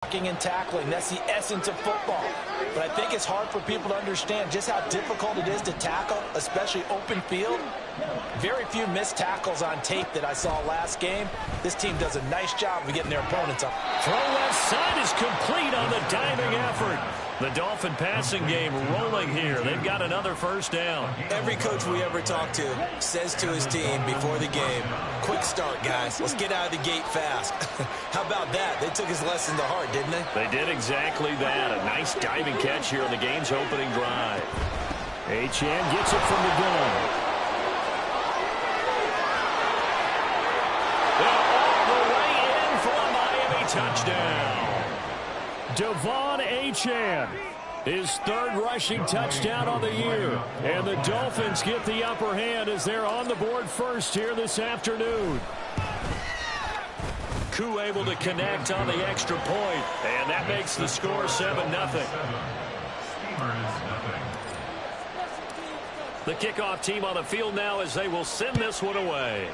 Blocking and tackling, that's the essence of football. But I think it's hard for people to understand just how difficult it is to tackle, especially open field. Very few missed tackles on tape that I saw last game. This team does a nice job of getting their opponents up. Throw left side is complete on the diving effort. The Dolphin passing game rolling here. They've got another first down. Every coach we ever talk to says to his team before the game, quick start, guys. Let's get out of the gate fast. How about that? They took his lesson to heart, didn't they? They did exactly that. A nice diving catch here on the game's opening drive. Achane gets it from the gun. All the way in for a Miami touchdown. Devon Achane, his third rushing touchdown on the year. And the Dolphins get the upper hand as they're on the board first here this afternoon. Koo able to connect on the extra point, and that makes the score 7-0. The kickoff team on the field now as they will send this one away.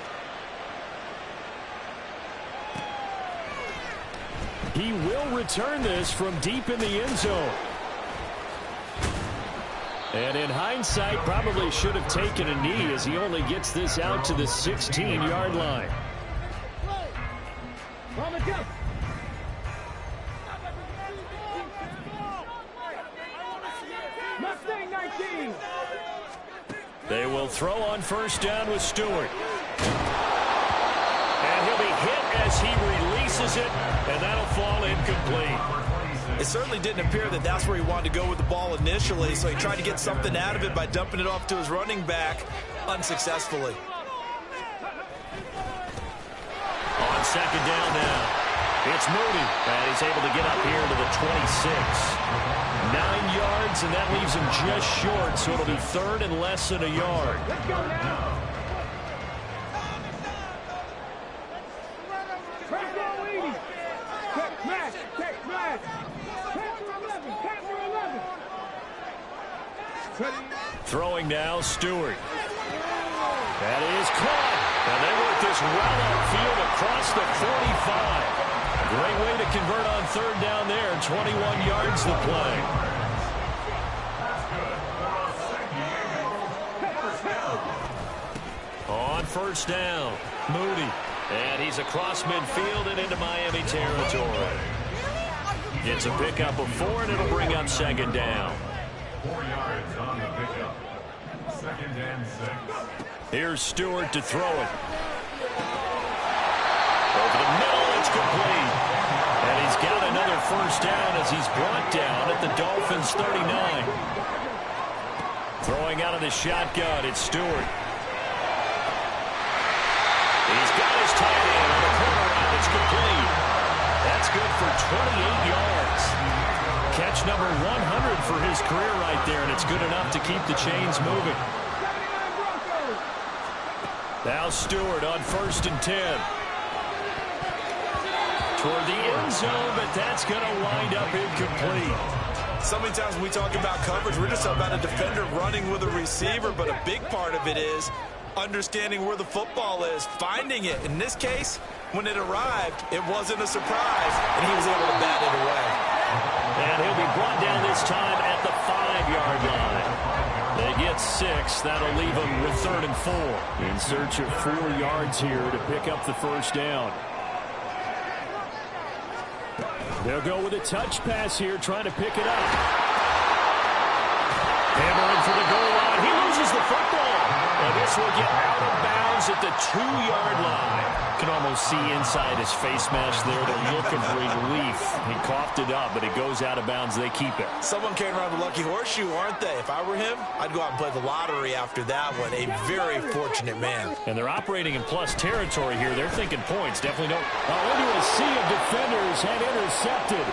He will return this from deep in the end zone. And in hindsight, probably should have taken a knee as he only gets this out to the 16-yard line. They will throw on first down with Stewart. And he'll be hit as he releases it, and that'll fall incomplete. It certainly didn't appear that that's where he wanted to go with the ball initially, so he tried to get something out of it by dumping it off to his running back unsuccessfully. On second down now, it's Moody, and he's able to get up here to the 26. 9 yards, and that leaves him just short, so it'll be third and less than a yard. Let's go now. Throwing now, Stewart. That is caught. And they work this well upfield across the 45. Great way to convert on third down there. 21 yards the play. On first down, Moody. And he's across midfield and into Miami territory. It's a pickup of 4, and it'll bring up second down. 4 yards on the pickup. Second and 6. Here's Stewart to throw it. Over the middle, it's complete. And he's got another first down as he's brought down at the Dolphins' 39. Throwing out of the shotgun, it's Stewart. He's got his tight end on the corner route. It's complete. That's good for 28 yards. Catch number 100 for his career right there, and it's good enough to keep the chains moving. Now Stewart on first and 10. Toward the end zone, but that's going to wind up incomplete. So many times when we talk about coverage, we're just talking about a defender running with a receiver, but a big part of it is understanding where the football is, finding it. In this case, when it arrived, it wasn't a surprise, and he was able to bat it away. And he'll be brought down this time at the 5-yard line. They get 6. That'll leave them with third and 4. In search of 4 yards here to pick up the first down. They'll go with a touch pass here, trying to pick it up. Hammering for the goal line. He loses the football. And this will get out of bounds at the 2-yard line. Can almost see inside his face mask there. They're looking for relief. He coughed it up, but it goes out of bounds. They keep it. Someone came around the lucky horseshoe, aren't they? If I were him, I'd go out and play the lottery after that one. A very fortunate man. And they're operating in plus territory here. They're thinking points. Definitely don't. Into a sea of defenders and intercepted.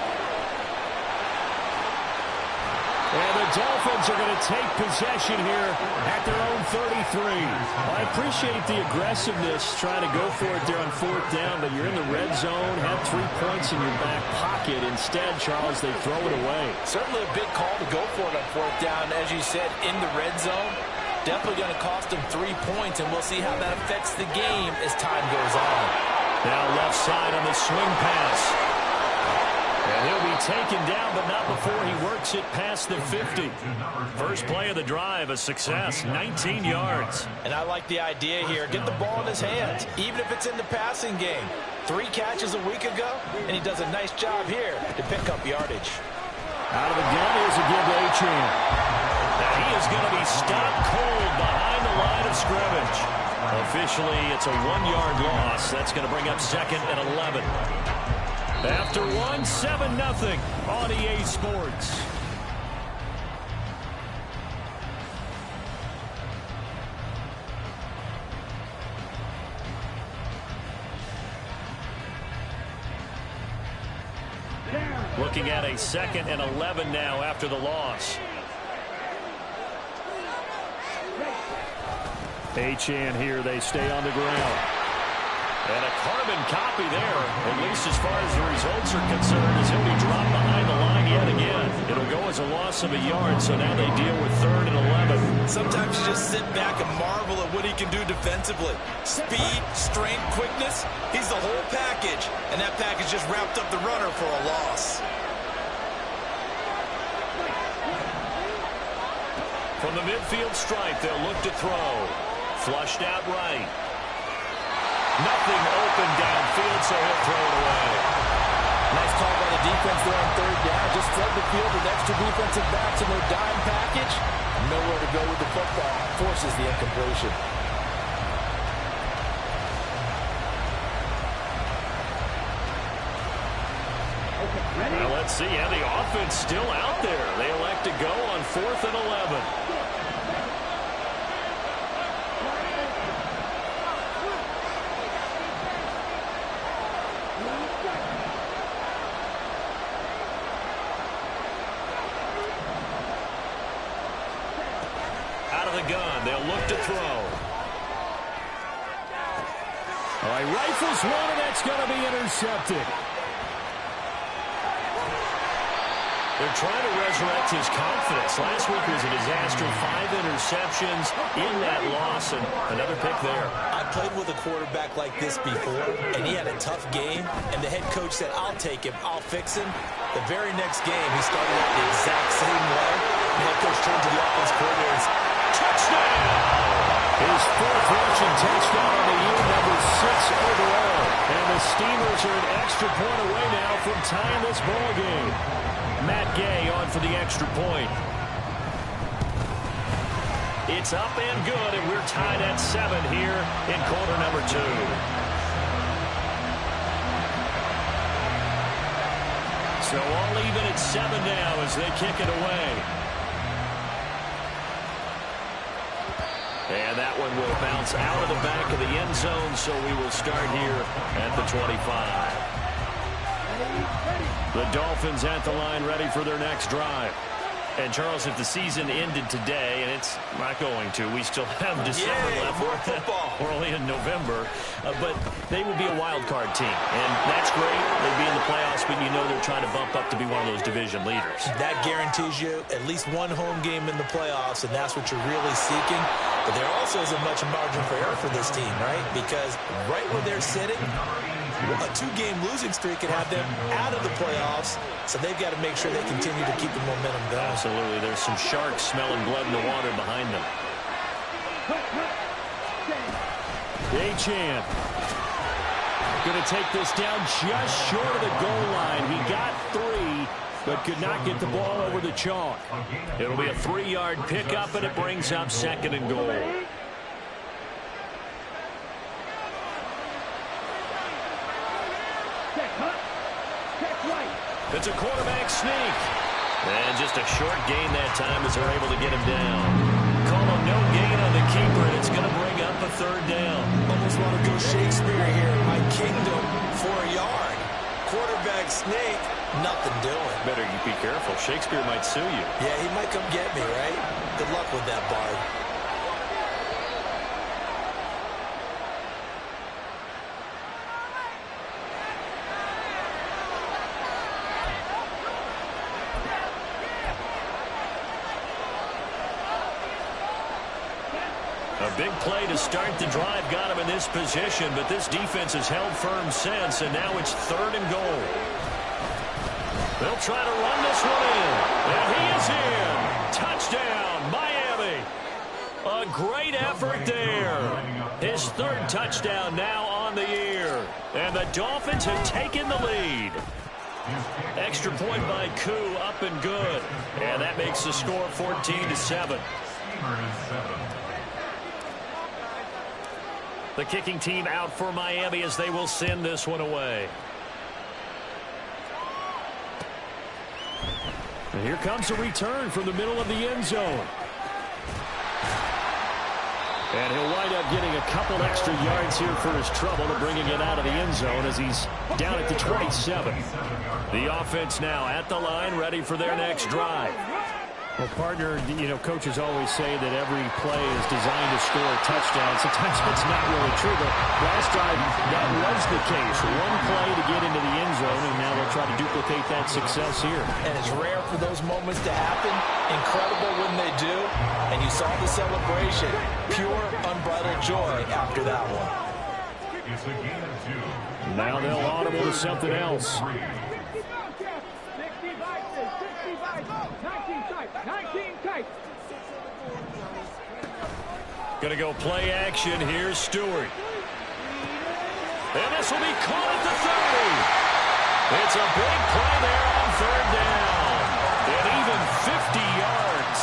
And the Dolphins are going to take possession here at their own 33. I appreciate the aggressiveness trying to go for it there on fourth down, but you're in the red zone, have 3 points in your back pocket. Instead, Charles, they throw it away. Certainly a big call to go for it on fourth down. As you said, in the red zone, definitely going to cost them 3 points, and we'll see how that affects the game as time goes on. Now left side on the swing pass. And taken down, but not before he works it past the 50. First play of the drive, a success, 19 yards. And I like the idea here. Get the ball in his hands, even if it's in the passing game. 3 catches a week ago, and he does a nice job here to pick up yardage. Out of the gun, here's a give to Achane. Now he is going to be stopped cold behind the line of scrimmage. Officially, it's a 1-yard loss. That's going to bring up 2nd and 11. After 7-0 on EA Sports. Looking at a 2nd and 11 now after the loss. Achane here, they stay on the ground. And a carbon copy there, at least as far as the results are concerned, as he'll be dropped behind the line yet again. It'll go as a loss of a yard, so now they deal with 3rd and 11. Sometimes you just sit back and marvel at what he can do defensively. Speed, strength, quickness, he's the whole package. And that package just wrapped up the runner for a loss. From the midfield stripe, they'll look to throw. Flushed out right. Nothing open downfield, so he'll throw it away. Nice call by the defense there on 3rd down. Just flood the field with extra defensive backs in their dime package. Nowhere to go with the football. Forces the incompletion. Well, let's see. Yeah, the offense still out there. They elect to go on 4th and 11. Gun. They'll look to throw. All right, rifles one, and that's going to be intercepted. They're trying to resurrect his confidence. Last week was a disaster. 5 interceptions in that loss, and another pick there. I played with a quarterback like this before, and he had a tough game, and the head coach said, I'll take him, I'll fix him. The very next game, he started out the exact same way. The head coach turned to the offense coordinator and said, touchdown! His 4th rushing touchdown on the year, number 6 overall. And the Steelers are an extra point away now from tying this ball game. Matt Gay on for the extra point. It's up and good, and we're tied at 7 here in quarter number 2. So all even at 7 now as they kick it away. And that one will bounce out of the back of the end zone, so we will start here at the 25. The Dolphins at the line ready for their next drive. And, Charles, if the season ended today, and it's not going to, we still have December left. More football. We're only in November. But they would be a wild card team. And that's great. They'd be in the playoffs, but you know they're trying to bump up to be one of those division leaders. That guarantees you at least one home game in the playoffs, and that's what you're really seeking. But there also isn't much margin for error for this team, right? Because right where they're sitting, a 2-game losing streak could have them out of the playoffs, so they've got to make sure they continue to keep the momentum going. Absolutely. There's some sharks smelling blood in the water behind them. Achane going to take this down just short of the goal line. He got 3, but could not get the ball over the chalk. It'll be a 3-yard pickup, and it brings up 2nd and goal. It's a quarterback sneak. And just a short gain that time as they're able to get him down. Call a no gain on the keeper, and it's going to bring up a 3rd down. Almost want to go Shakespeare here. My kingdom for a yard. Quarterback sneak, nothing doing. Better you be careful. Shakespeare might sue you. Yeah, he might come get me, right? Good luck with that, Bard. A big play to start the drive got him in this position, but this defense has held firm since, and now it's 3rd and goal. They'll They'll try to run this one in. And he is in. Touchdown, Miami. A great effort there. His third touchdown now on the year. And the Dolphins have taken the lead. Extra point by Koo, up and good. And that makes the score 14-7. The kicking team out for Miami as they will send this one away. And here comes a return from the middle of the end zone. And he'll wind up getting a couple extra yards here for his trouble to bringing it out of the end zone as he's down at the 27. The offense now at the line, ready for their next drive. Well, partner, you know, coaches always say that every play is designed to score a touchdown. Sometimes that's not really true, but last drive, that was the case. One play to get into the end zone, and now they'll try to duplicate that success here. And it's rare for those moments to happen. Incredible when they do. And you saw the celebration. Pure, unbridled joy after that one. It's a gain of 2. Now they'll audible to something else. Going to go play action. Here's Stewart. And this will be caught at the 30. It's a big play there on third down. And even 50 yards.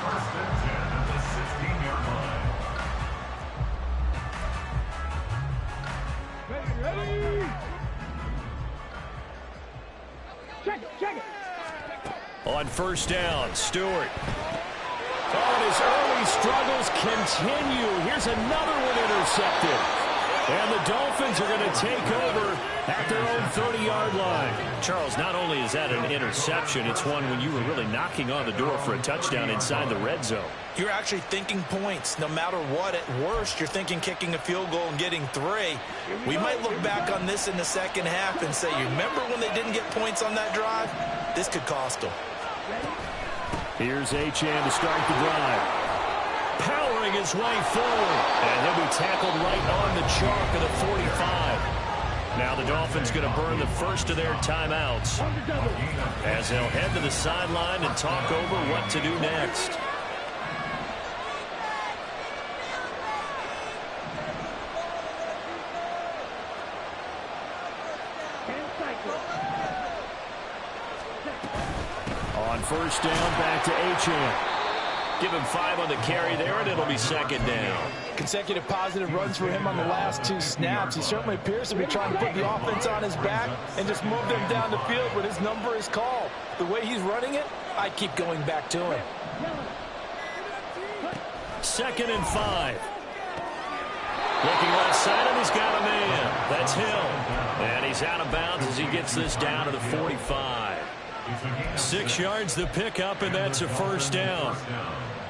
First and 10 at the 16-yard line. Check it. On first down, Stewart. Oh, and his early struggles continue. Here's another one intercepted. And the Dolphins are going to take over at their own 30-yard line. Charles, not only is that an interception, it's one when you were really knocking on the door for a touchdown inside the red zone. You're actually thinking points. No matter what, at worst, you're thinking kicking a field goal and getting 3. We might look back on this in the second half and say, you remember when they didn't get points on that drive? This could cost them. Here's Achane to start the drive. Powering his way forward. And he'll be tackled right on the chalk of the 45. Now the Dolphins going to burn the first of their timeouts as they'll head to the sideline and talk over what to do next. On first down, back to Achane. Give him 5 on the carry there, and it'll be second down. Consecutive positive runs for him on the last 2 snaps. He certainly appears to be trying to put the offense on his back and just move them down the field when his number is called. The way he's running it, I keep going back to him. Second and 5. Looking left side, and he's got a man. That's Hill. And he's out of bounds as he gets this down to the 45. 6 yards the pickup, and that's a first down.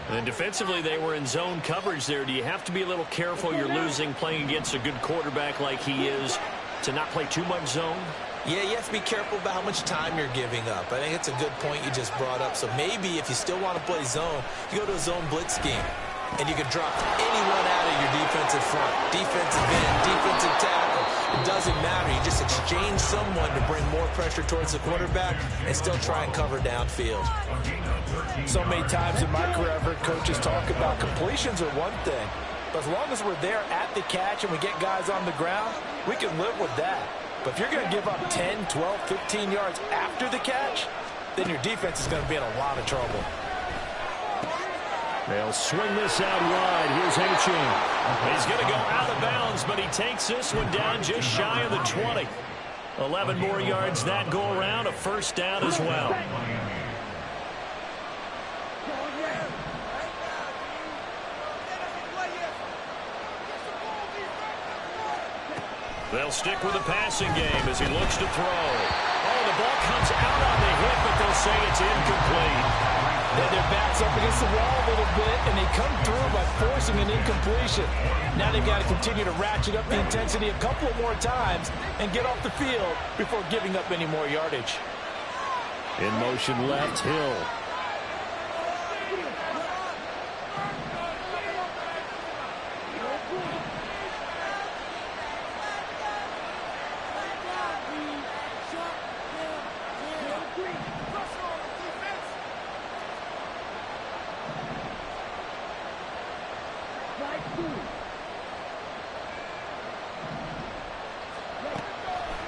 And defensively, they were in zone coverage there. Do you have to be a little careful? You're losing playing against a good quarterback like he is to not play too much zone? Yeah, you have to be careful about how much time you're giving up. I think it's a good point you just brought up. So maybe if you still want to play zone, you go to a zone blitz scheme. And you can drop anyone out of your defensive front. Defensive end, defensive tackle. It doesn't matter. You just exchange someone to bring more pressure towards the quarterback and still try and cover downfield. So many times in my career, I've heard coaches talk about completions are one thing. But as long as we're there at the catch and we get guys on the ground, we can live with that. But if you're going to give up 10, 12, 15 yards after the catch, then your defense is going to be in a lot of trouble. They'll swing this out wide. Here's Achane. He's going to go out of bounds, but he takes this one down just shy of the 20. 11 more yards that go around, a first down as well. They'll stick with the passing game as he looks to throw. Oh, the ball comes out on the hit, but they'll say it's incomplete. Their backs up against the wall a little bit, and they come through by forcing an incompletion. Now they've got to continue to ratchet up the intensity a couple of more times and get off the field before giving up any more yardage. In motion left, Hill.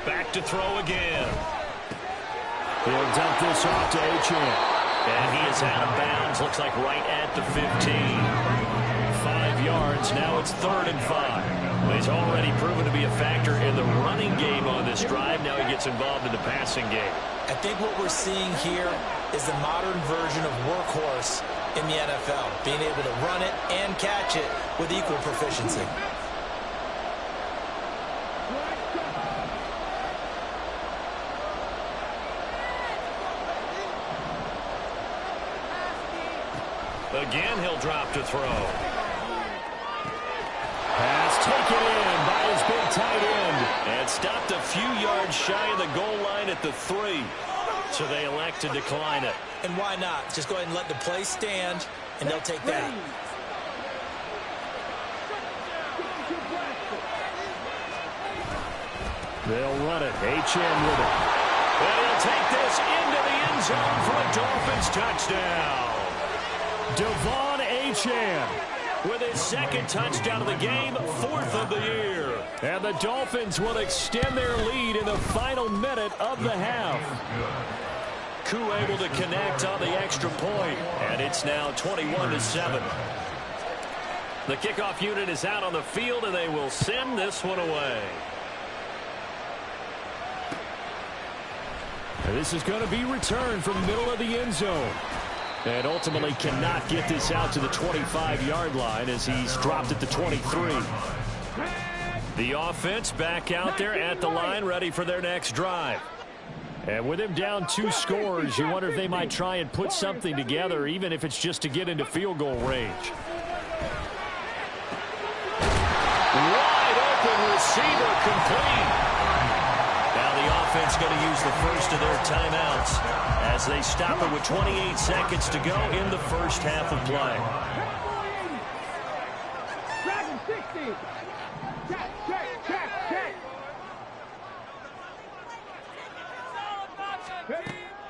Back to throw again. He'll dump this off to Achane. And he is out of bounds. Looks like right at the 15. 5 yards. Now it's 3rd and 5. He's already proven to be a factor in the running game on this drive. Now he gets involved in the passing game. I think what we're seeing here is the modern version of workhorse in the NFL, being able to run it and catch it with equal proficiency. Again, he'll drop to throw. Pass taken in by his big tight end. And stopped a few yards shy of the goal line at the 3. So they elect to decline it. And why not? Just go ahead and let the play stand, and they'll take that. They'll run it. Achane with it. And he'll take this into the end zone for a Dolphins touchdown. Devon Achane with his 2nd touchdown of the game, 4th of the year. And the Dolphins will extend their lead in the final minute of the half. Koo able to connect on the extra point, and it's now 21-7. The kickoff unit is out on the field, and they will send this one away. And this is going to be returned from the middle of the end zone. And ultimately cannot get this out to the 25-yard line as he's dropped at the 23. The offense back out there at the line, ready for their next drive. And with him down 2 scores, you wonder if they might try and put something together, even if it's just to get into field goal range. Wide open receiver complete. Now the offense going to use the first of their timeouts as they stop it with 28 seconds to go in the first half of play.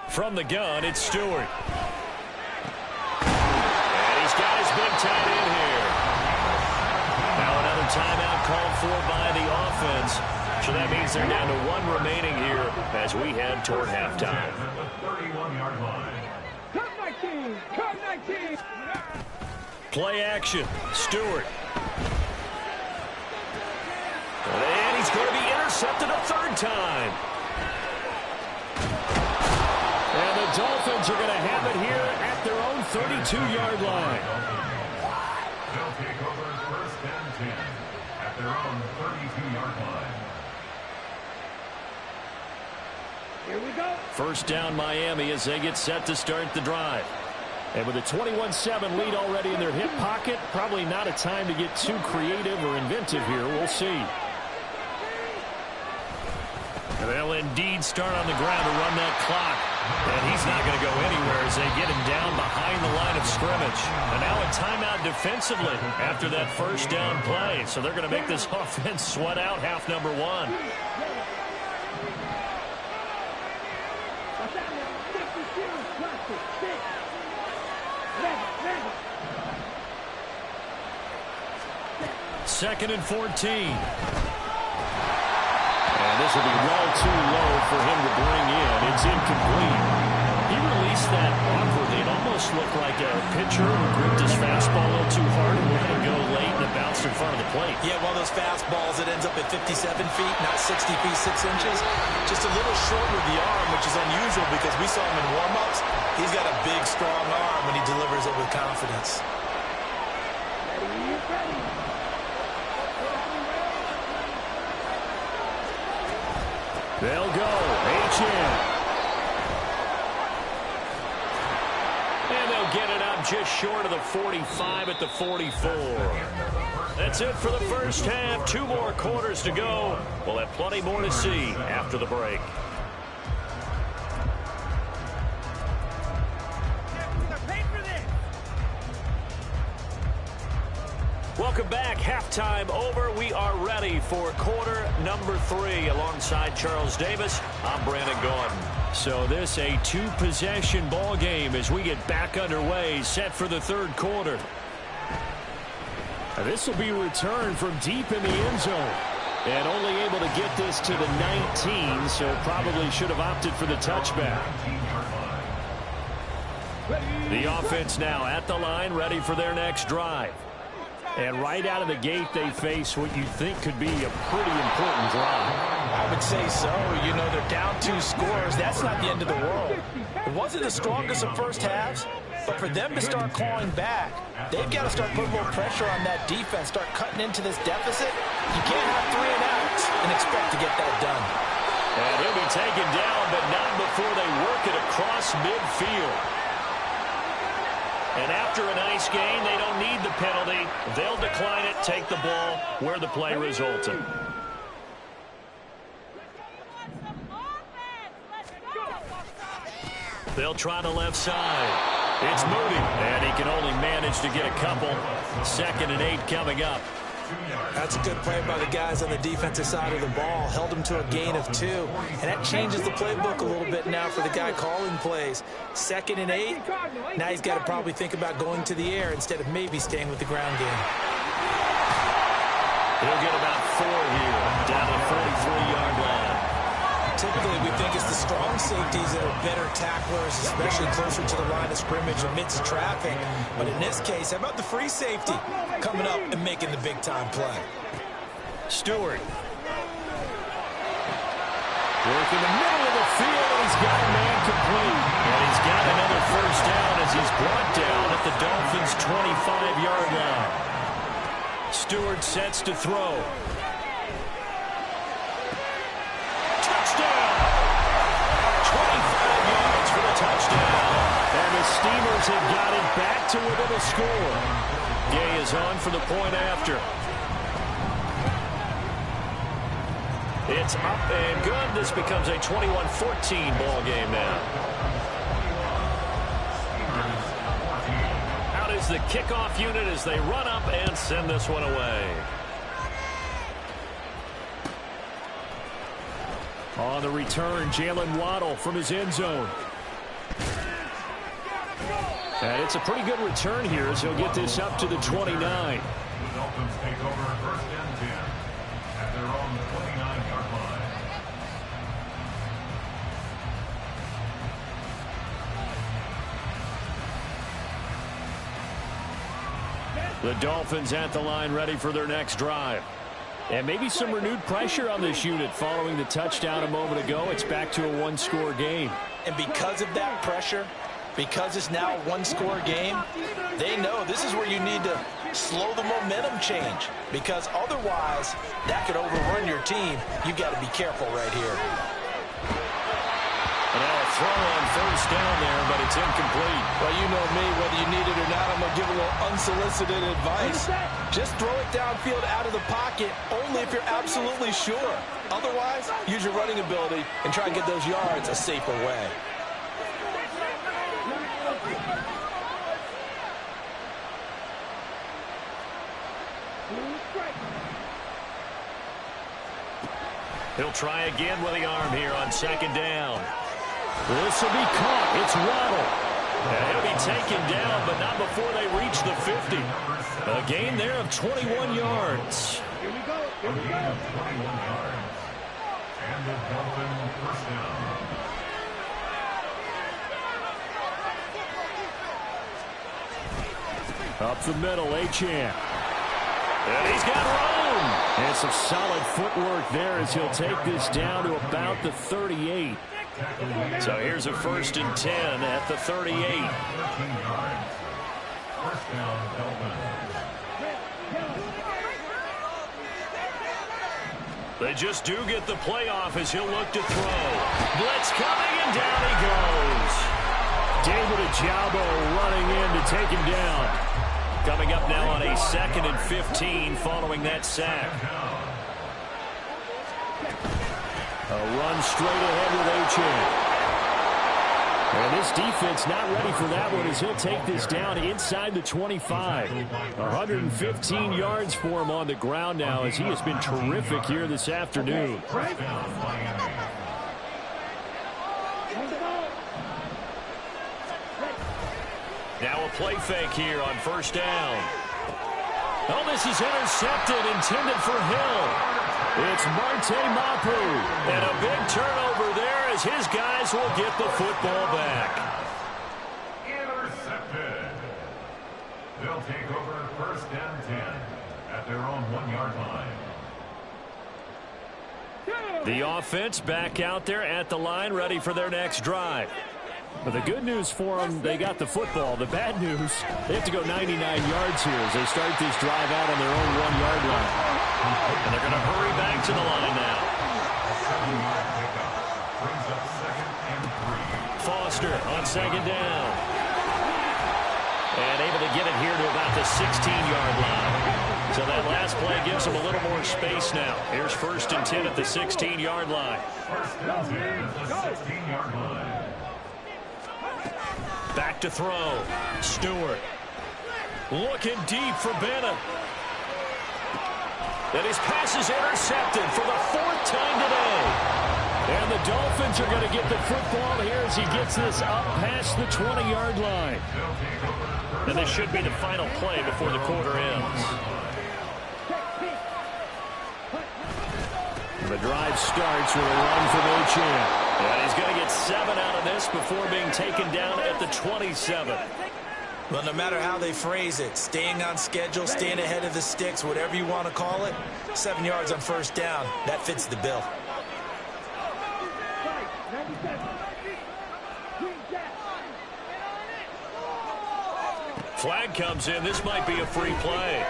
From the gun, it's Stewart. And he's got his big tight end here. Now another timeout called for by the offense. So that means they're down to 1 remaining here as we head toward halftime. Play action. Stewart. And he's going to be intercepted a 3rd time. And the Dolphins are going to have it here at their own 32-yard line. They'll take over 1st and 10 at their own 32-yard line. Here we go. First down Miami as they get set to start the drive. And with a 21-7 lead already in their hip pocket, probably not a time to get too creative or inventive here. We'll see. They'll indeed start on the ground to run that clock. And he's not going to go anywhere as they get him down behind the line of scrimmage. And now a timeout defensively after that first down play. So they're going to make this offense sweat out half number 1. Second and 14. And this will be well too low for him to bring in. It's incomplete. He released that awkwardly. It almost looked like a pitcher who gripped his fastball a little too hard and let it go late and it bounced in front of the plate. Yeah, one of those fastballs that ends up at 57 feet, not 60 feet, 6 inches. Just a little short with the arm, which is unusual because we saw him in warm-ups. He's got a big, strong arm when he delivers it with confidence. They'll go. Achane. And they'll get it up just short of the 45 at the 44. That's it for the first half. 2 more quarters to go. We'll have plenty more to see after the break. Welcome back. Halftime over. We are ready for quarter number 3. Alongside Charles Davis, I'm Brandon Gaudin. So this a 2-possession ball game as we get back underway, set for the 3rd quarter. This will be returned from deep in the end zone. And only able to get this to the 19, so probably should have opted for the touchback. The offense now at the line, ready for their next drive. And right out of the gate, they face what you think could be a pretty important drive. I would say so. You know, they're down 2 scores. That's not the end of the world. It wasn't the strongest of first halves, but for them to start clawing back, they've got to start putting more pressure on that defense, start cutting into this deficit. You can't have 3 and outs and expect to get that done. And he'll be taken down, but not before they work it across midfield. And after a nice gain, they don't need the penalty. They'll decline it, take the ball where the play resulted. They'll try the left side. It's Moody, and he can only manage to get a couple. 2nd and 8 coming up. That's a good play by the guys on the defensive side of the ball. Held him to a gain of 2. And that changes the playbook a little bit now for the guy calling plays. 2nd and 8. Now he's got to probably think about going to the air instead of maybe staying with the ground game. He'll get about 4 here, down to the 43-yard line. Typically, we think it's the strong safeties that are better tacklers, especially closer to the line of scrimmage amidst traffic. But in this case, how about the free safety coming up and making the big-time play? Stewart. Working the middle of the field, and he's got a man complete. And he's got another first down as he's brought down at the Dolphins' 25-yard line. Stewart sets to throw. Touchdown! 25 yards for the touchdown. And the Steelers have got it back to within a score. Gay is on for the point after. It's up and good. This becomes a 21-14 ball game now. Out is the kickoff unit as they run up and send this one away. On the return, Jalen Waddle from his end zone. And it's a pretty good return here as he'll get this up to the 29. The Dolphins take over 1st and 10 at their own 29-yard line. The Dolphins at the line ready for their next drive. And maybe some renewed pressure on this unit following the touchdown a moment ago. It's back to a 1-score game. And because of that pressure, because it's now a 1-score game, they know this is where you need to slow the momentum change. Because otherwise, that could overrun your team. You've got to be careful right here. And now a throw on first down there, but it's incomplete. Well, you know me, whether you need it or not, I'm going to give a little unsolicited advice. Just throw it downfield out of the pocket, only if you're absolutely sure. Otherwise, use your running ability and try and get those yards a safer way. He'll try again with the arm here on 2nd down. This will be caught. It's Waddle. And he'll be taken down, but not before they reach the 50. A gain there of 21 yards. Here we go. Here we go. 21 yards. And the Dolphins 1st down. Up the middle, Achane. And he's got room. And some solid footwork there as he'll take this down to about the 38. So here's a 1st and 10 at the 38. 13 yards. 1st down, Dolphins. They just do get the playoff as he'll look to throw. Blitz coming, and down he goes. David Ojabo running in to take him down. Coming up now on a 2nd and 15 following that sack. A run straight ahead with Achane. And this defense not ready for that one as he'll take this down inside the 25. 115 yards for him on the ground now as he has been terrific here this afternoon. Now a play fake here on 1st down. Oh, this is intercepted, intended for Hill. It's Marte Mapu. And a big turnover there as his guys will get the football back. Intercepted. They'll take over first and 10 at their own 1-yard line. The offense back out there at the line, ready for their next drive. But the good news for them, they got the football. The bad news, they have to go 99 yards here as they start this drive out on their own 1-yard line. And they're going to hurry back to the line now. Brings up second and 3. Foster on second down. And able to get it here to about the 16-yard line. So that last play gives them a little more space now. Here's first and 10 at the 16-yard line. First and 10 at the 16-yard line. Back to throw. Stewart. Looking deep for Bennett. And his pass is intercepted for the 4th time today. And the Dolphins are going to get the football here as he gets this up past the 20-yard line. And this should be the final play before the quarter ends. The drive starts with a run from Achane. And he's going to get 7 out of this before being taken down at the 27. Well, no matter how they phrase it, staying on schedule, staying ahead of the sticks, whatever you want to call it, 7 yards on first down, that fits the bill. Flag comes in. This might be a free play.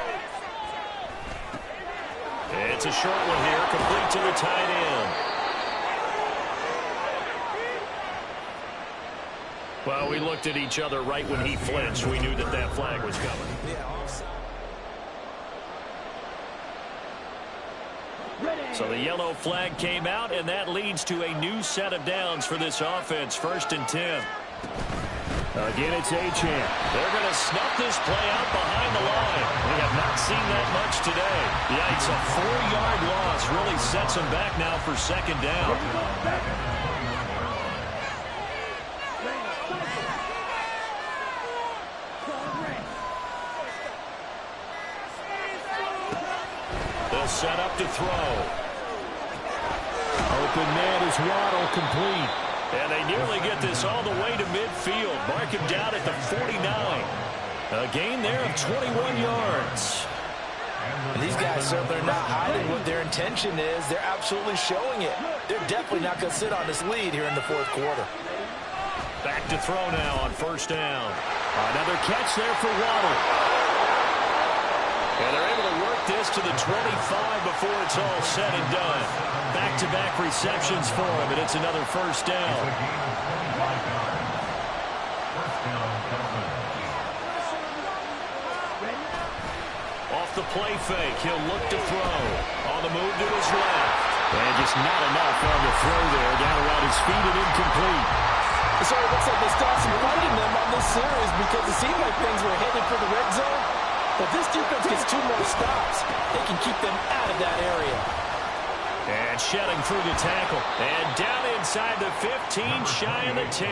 It's a short one here, complete to the tight end. Well, we looked at each other right when he flinched. We knew that that flag was coming. So the yellow flag came out, and that leads to a new set of downs for this offense. First and 10. Again, it's Achane. They're going to snuff this play out behind the line. We have not seen that much today. Yikes, a 4-yard loss really sets them back now for second down. They'll set up to throw. Open man is Waddle, complete. And they nearly get this all the way to midfield. Mark him down at the 49. A gain there of 21 yards. And these guys certainly are not hiding what their intention is. They're absolutely showing it. They're definitely not going to sit on this lead here in the 4th quarter. Back to throw now on first down. Another catch there for Waddle. And they're able to work this to the 25 before it's all said and done. Back-to-back receptions for him, and it's another first down. Off the play fake, he'll look to throw. On the move to his left. And just not enough on the throw there. Down around his feet and incomplete. So it looks like they stopped some fighting them on this series because it seemed like things were headed for the red zone. But this defense gets 2 more stops. They can keep them out of that area. And shedding through the tackle. And down inside the 15, shy of the 10.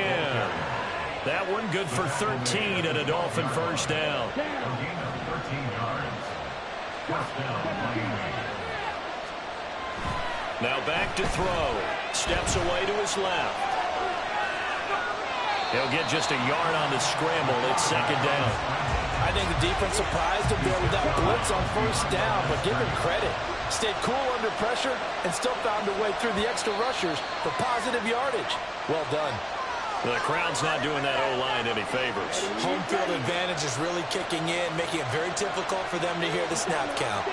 That one good for 13 and a Dolphin first down. Now back to throw. Steps away to his left. He'll get just a yard on the scramble. It's second down. I think the defense surprised him there with that blitz on first down, but give him credit. Stayed cool under pressure and still found a way through the extra rushers for positive yardage. Well done. The crowd's not doing that O-line any favors. Home field advantage is really kicking in, making it very difficult for them to hear the snap count.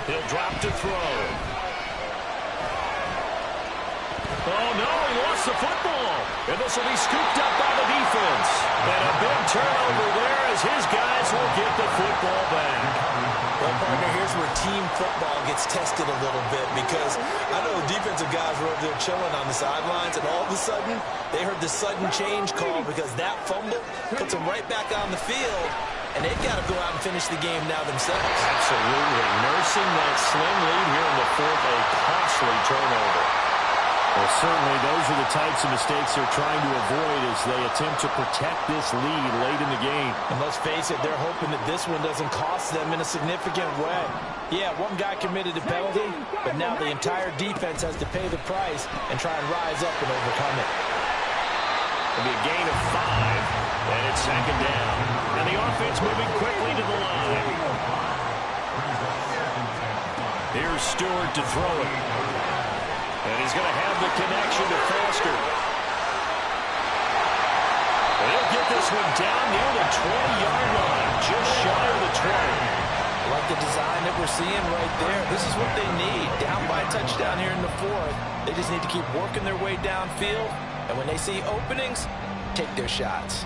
He'll drop to throw. Oh, no, he lost the football. And this will be scooped up by the defense. And a big turnover there as his guys will get the football back. Well, partner, here's where team football gets tested a little bit because I know the defensive guys were over there chilling on the sidelines, and all of a sudden, they heard the sudden change call because that fumble puts them right back on the field, and they've got to go out and finish the game now themselves. Absolutely. Nursing that slim lead here in the 4th, a costly turnover. Well, certainly those are the types of mistakes they're trying to avoid as they attempt to protect this lead late in the game. And let's face it, they're hoping that this one doesn't cost them in a significant way. Yeah, one guy committed a penalty, but now the entire defense has to pay the price and try and rise up and overcome it. It'll be a gain of 5, and it's second down. And the offense moving quickly to the line. Here's Stewart to throw it. And he's going to have the connection to Foster. He'll get this one down near the 20-yard line, just shy of the 20. I like the design that we're seeing right there. This is what they need. Down by a touchdown here in the 4th. They just need to keep working their way downfield. And when they see openings, take their shots.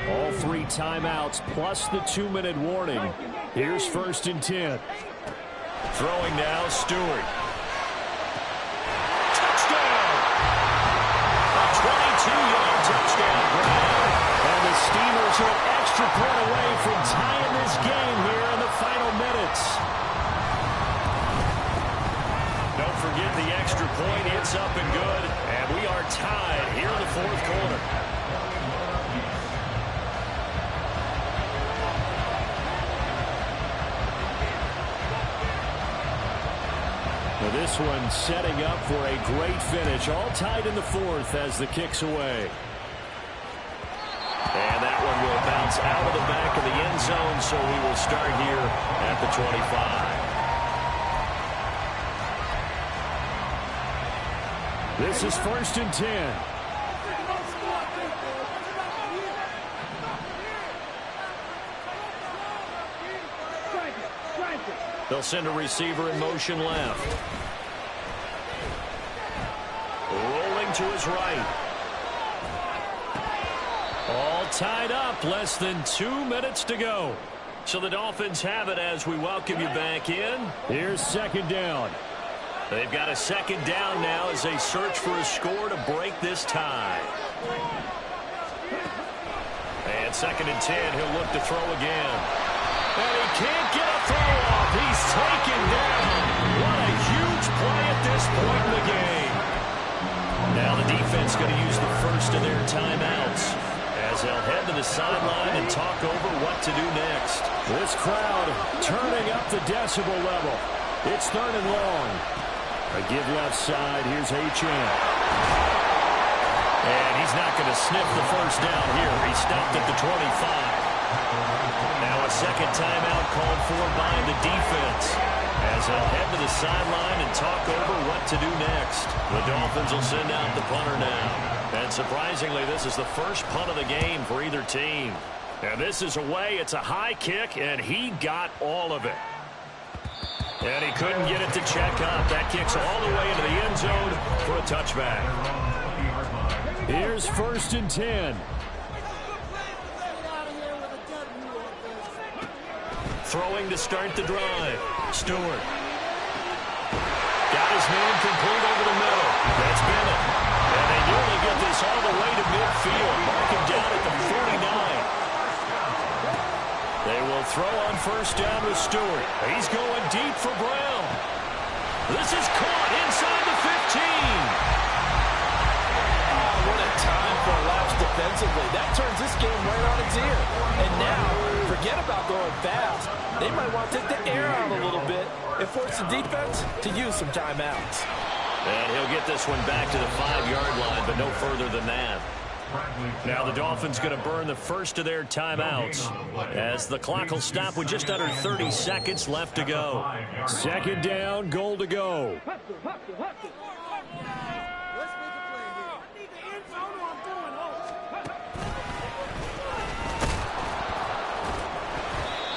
All 3 timeouts plus the 2-minute warning. Here's 1st and 10. Throwing now, Stewart. Touchdown! A 22-yard touchdown grab. And the Steelers are an extra point away from tying this game here in the final minutes. Don't forget the extra point. It's up and good. And we are tied here in the 4th quarter. Now this one setting up for a great finish. All tied in the 4th as the kick's away. And that one will bounce out of the back of the end zone, so we will start here at the 25. This is 1st and 10. They'll send a receiver in motion left. Rolling to his right. All tied up. Less than 2 minutes to go. So the Dolphins have it as we welcome you back in. Here's 2nd down. They've got a 2nd down now as they search for a score to break this tie. And 2nd and 10. He'll look to throw again. And he can't get a throw off. He's taken down. What a huge play at this point in the game. Now the defense going to use the first of their timeouts as they'll head to the sideline and talk over what to do next. This crowd turning up the decibel level. It's 3rd and long. A give left side. Here's Achane. And he's not going to sniff the first down here. He stopped at the 25. Now a 2nd timeout called for by the defense as they'll head to the sideline and talk over what to do next. The Dolphins will send out the punter now. And surprisingly, this is the first punt of the game for either team. And this is away. It's a high kick, and he got all of it. And he couldn't get it to check up. That kicks all the way into the end zone for a touchback. Here's 1st and 10. Throwing to start the drive. Stewart. Got his man complete over the middle. That's Bennett. And they nearly get this all the way to midfield. Mark him down at the 49. They will throw on 1st down with Stewart. He's going deep for Brown. This is caught inside the 15. What a time for a lapse defensively. That turns this game right on its ear. And now, forget about going fast. They might want to take the air out a little bit and force the defense to use some timeouts. And he'll get this one back to the 5-yard line, but no further than that. Now the Dolphins going to burn the first of their timeouts as the clock will stop with just under 30 seconds left to go. 2nd down, goal to go.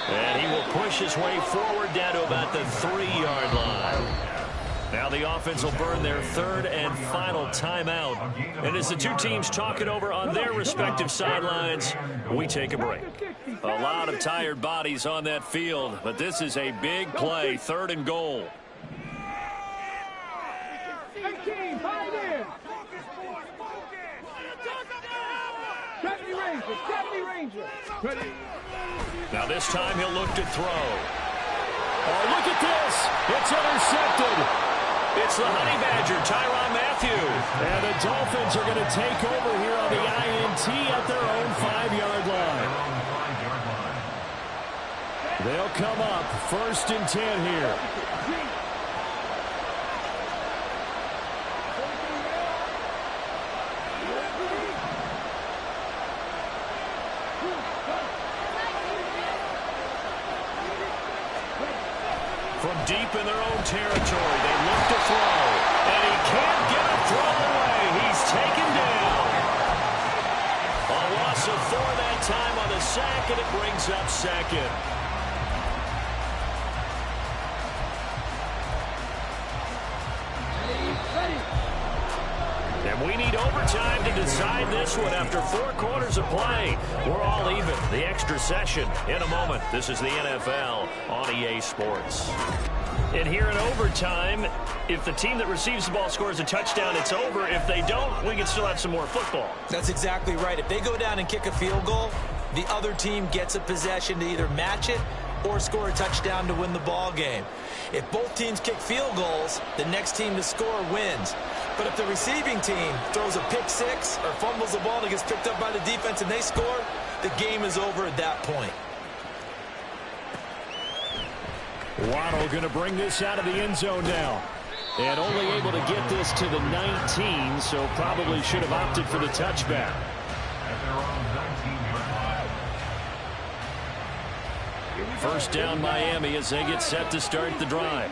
And he will push his way forward down to about the 3-yard line. Now the offense will burn their 3rd and final timeout. And as the two teams talk it over on their respective sidelines, we take a break. A lot of tired bodies on that field, but this is a big play, 3rd and goal. Now this time he'll look to throw. Oh, look at this. It's intercepted. It's the Honey Badger, Tyrann Mathieu. And the Dolphins are going to take over here on the INT at their own 5-yard line. They'll come up 1st and 10 here. From deep in their own territory, they look to throw. And he can't get a throw away. He's taken down. A loss of 4 that time on the sack, and it brings up 2nd. And we need overtime to decide this one after 4 quarters of play. We're all even. The extra session in a moment. This is the NFL on EA Sports. And here in overtime, if the team that receives the ball scores a touchdown, it's over. If they don't, we can still have some more football. That's exactly right. If they go down and kick a field goal, the other team gets a possession to either match it or score a touchdown to win the ball game. If both teams kick field goals, the next team to score wins. But if the receiving team throws a pick six or fumbles the ball and it gets picked up by the defense and they score, the game is over at that point. Waddle going to bring this out of the end zone now. And only able to get this to the 19, so probably should have opted for the touchback. First down Miami as they get set to start the drive.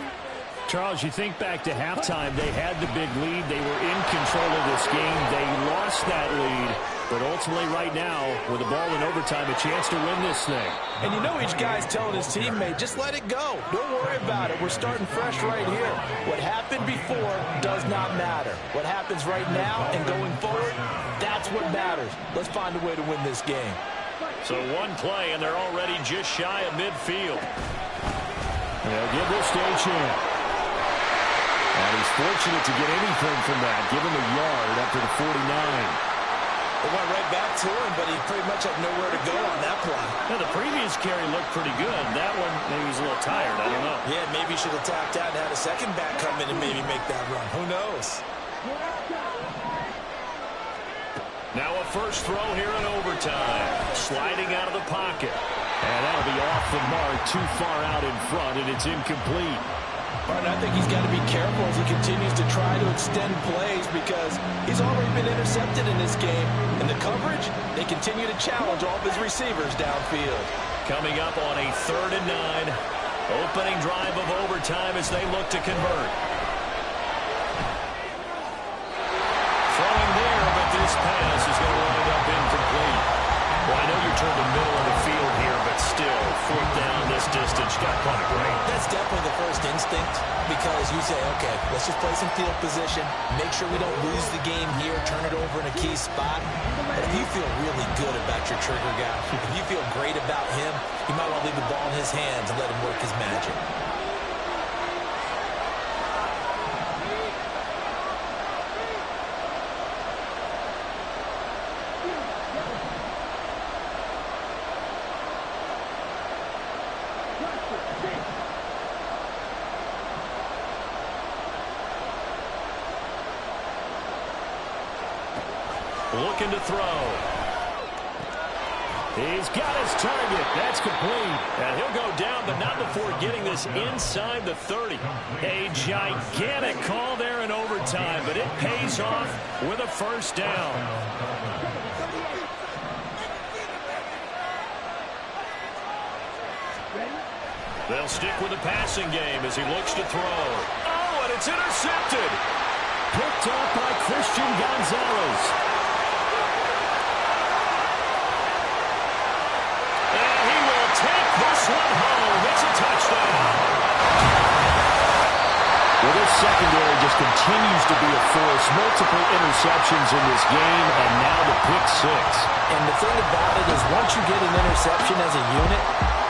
Charles, you think back to halftime, they had the big lead. They were in control of this game. They lost that lead. But ultimately right now, with the ball in overtime, a chance to win this thing. And you know each guy's telling his teammate, just let it go. Don't worry about it. We're starting fresh right here. What happened before does not matter. What happens right now and going forward, that's what matters. Let's find a way to win this game. So one play, and they're already just shy of midfield. They'll give this to Achane. And he's fortunate to get anything from that. Give him a yard up to the 49. It went right back to him, but he pretty much had nowhere to go on that play. Now, the previous carry looked pretty good. That one, maybe he's a little tired. I don't know. Yeah, maybe he should have tapped out and had a second back come in and maybe make that run. Who knows? Now a first throw here in overtime. Sliding out of the pocket. And that'll be off the mark, too far out in front, and it's incomplete. And I think he's got to be careful as he continues to try to extend plays because he's already been intercepted in this game. And the coverage, they continue to challenge all of his receivers downfield. Coming up on a 3rd and 9. Opening drive of overtime as they look to convert. Throwing there, but this pass is going to wind up incomplete. Well, I know you turned the middle of the field here, but still, 4th down this distance, got punted, right? That's definitely the first instinct because you say, okay, let's just play some field position, make sure we don't lose the game here, turn it over in a key spot. But if you feel really good about your trigger guy, if you feel great about him, you might want to leave the ball in his hands and let him work his magic. Looking to throw. He's got his target. That's complete. And he'll go down, but not before getting this inside the 30. A gigantic call there in overtime, but it pays off with a first down. They'll stick with the passing game as he looks to throw. Oh, and it's intercepted. Picked up by Christian Gonzalez. This one home. It's a touchdown. Well, this secondary just continues to be a force. Multiple interceptions in this game, and now the pick six. And the thing about it is once you get an interception as a unit,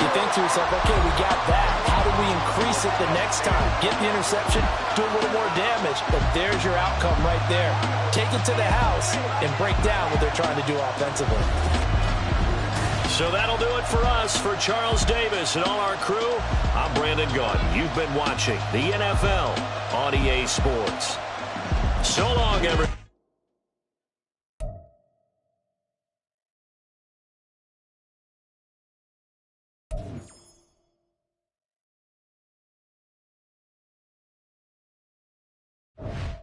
you think to yourself, okay, we got that. How do we increase it the next time? Get the interception, do a little more damage, but there's your outcome right there. Take it to the house and break down what they're trying to do offensively. So that'll do it for us. For Charles Davis and all our crew, I'm Brandon Gaudin. You've been watching the NFL on EA Sports. So long, everyone. you